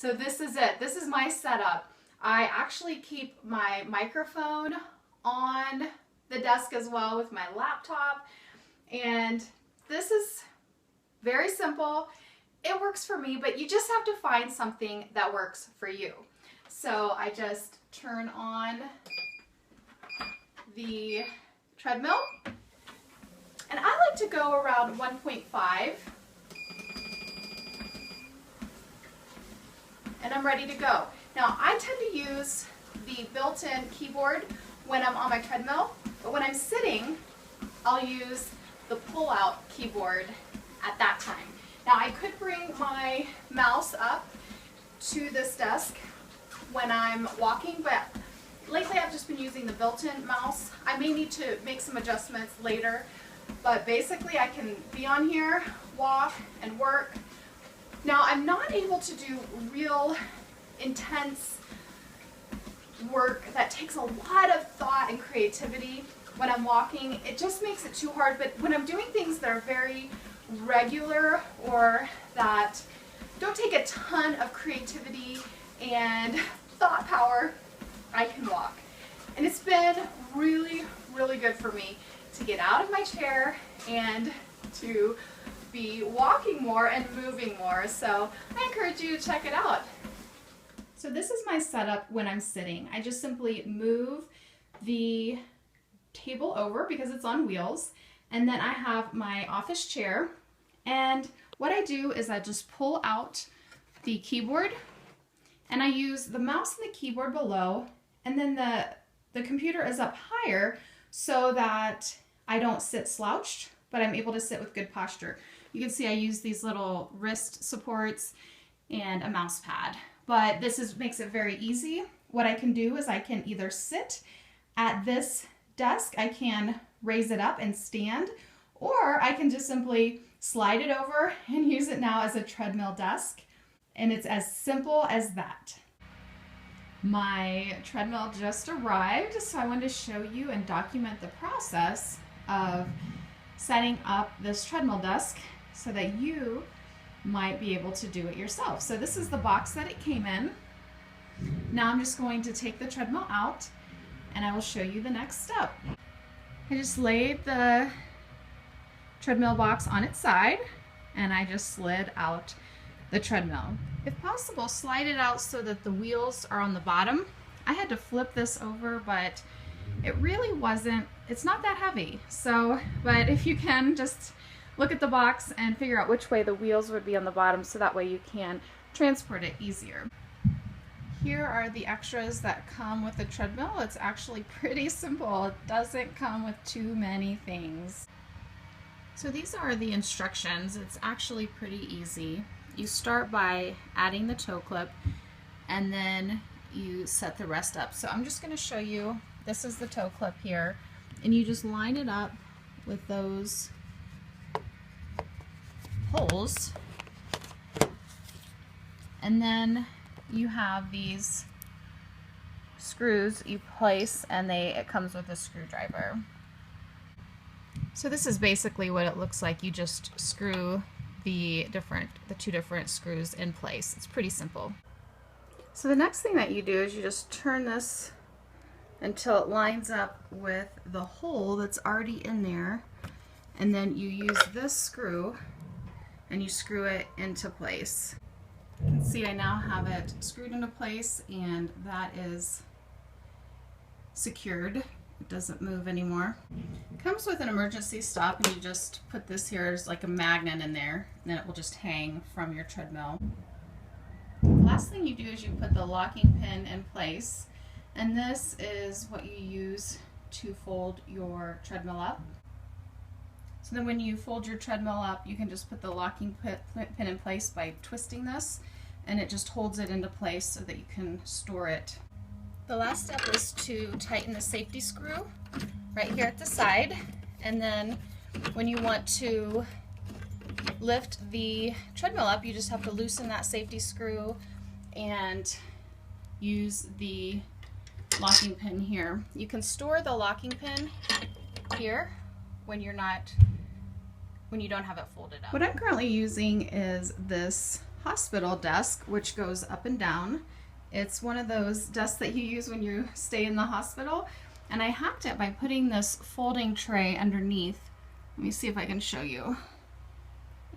So this is it. This is my setup. I actually keep my microphone on the desk as well with my laptop. And this is very simple. It works for me, but you just have to find something that works for you. So I just turn on the treadmill. And I like to go around 1.5. And I'm ready to go. Now, I tend to use the built-in keyboard when I'm on my treadmill, but when I'm sitting, I'll use the pull-out keyboard at that time. Now, I could bring my mouse up to this desk when I'm walking, but lately I've just been using the built-in mouse. I may need to make some adjustments later, but basically I can be on here, walk, and work. Now, I'm not able to do real intense work that takes a lot of thought and creativity when I'm walking. It just makes it too hard, but when I'm doing things that are very regular or that don't take a ton of creativity and thought power, I can walk. And it's been really, really good for me to get out of my chair and to be walking more and moving more. So I encourage you to check it out. So this is my setup when I'm sitting. I just simply move the table over because it's on wheels, and then I have my office chair, and what I do is I just pull out the keyboard and I use the mouse and the keyboard below, and then the computer is up higher so that I don't sit slouched, but I'm able to sit with good posture. You can see I use these little wrist supports and a mouse pad, but this makes it very easy. What I can do is I can either sit at this desk, I can raise it up and stand, or I can just simply slide it over and use it now as a treadmill desk. And it's as simple as that. My treadmill just arrived, so I wanted to show you and document the process of setting up this treadmill desk so that you might be able to do it yourself. So this is the box that it came in. Now I'm just going to take the treadmill out and I will show you the next step. I just laid the treadmill box on its side and I just slid out the treadmill. If possible, slide it out so that the wheels are on the bottom. I had to flip this over, but it really wasn't, it's not that heavy. So, but if you can, just look at the box and figure out which way the wheels would be on the bottom so that way you can transport it easier. Here are the extras that come with the treadmill. It's actually pretty simple. It doesn't come with too many things. So these are the instructions. It's actually pretty easy. You start by adding the toe clip and then you set the rest up. So I'm just going to show you, this is the toe clip here, and you just line it up with those holes, and then you have these screws you place, and it comes with a screwdriver. So this is basically what it looks like. You just screw the two different screws in place. It's pretty simple. So the next thing that you do is you just turn this until it lines up with the hole that's already in there, and then you use this screw and you screw it into place. You can see I now have it screwed into place and that is secured. It doesn't move anymore. It comes with an emergency stop, and you just put this here as like a magnet in there, and then it will just hang from your treadmill. The last thing you do is you put the locking pin in place, and this is what you use to fold your treadmill up. So then when you fold your treadmill up, you can just put the locking pin in place by twisting this, and it just holds it into place so that you can store it. The last step is to tighten the safety screw right here at the side, and then when you want to lift the treadmill up, you just have to loosen that safety screw and use the locking pin here. You can store the locking pin here when you don't have it folded up. What I'm currently using is this hospital desk, which goes up and down. It's one of those desks that you use when you stay in the hospital. And I hacked it by putting this folding tray underneath. Let me see if I can show you.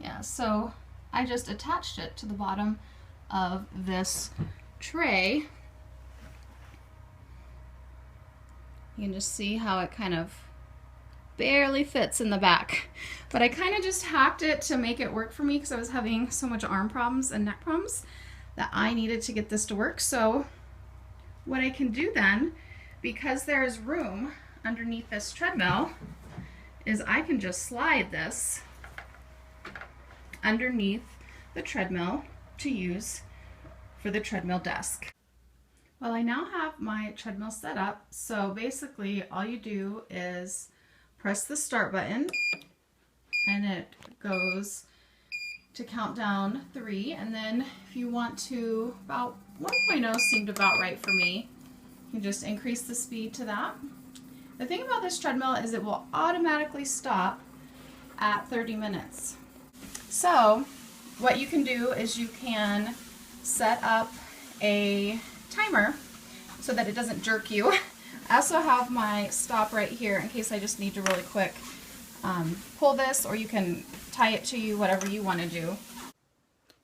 Yeah, so I just attached it to the bottom of this tray. You can just see how it kind of barely fits in the back. But I kind of just hacked it to make it work for me because I was having so much arm problems and neck problems that I needed to get this to work. So what I can do then, because there is room underneath this treadmill, is I can just slide this underneath the treadmill to use for the treadmill desk. Well, I now have my treadmill set up, so basically all you do is press the start button and it goes to count down 3, and then if you want to, about 1.0 seemed about right for me. You can just increase the speed to that. The thing about this treadmill is it will automatically stop at 30 minutes. So what you can do is you can set up a timer so that it doesn't jerk you. I also have my stop right here in case I just need to really quick pull this, or you can tie it to you, whatever you want to do.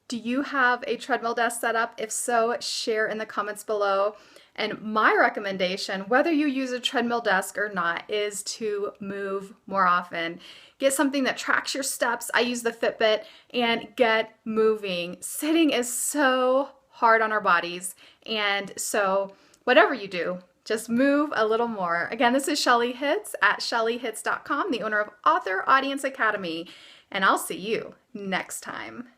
Do you have a treadmill desk set up? If so, share in the comments below. And my recommendation, whether you use a treadmill desk or not, is to move more often. Get something that tracks your steps. I use the FitBit, and get moving. Sitting is so hard on our bodies, and so whatever you do, just move a little more. Again, this is Shelly Hitz at shellyhitz.com, the owner of Author Audience Academy, and I'll see you next time.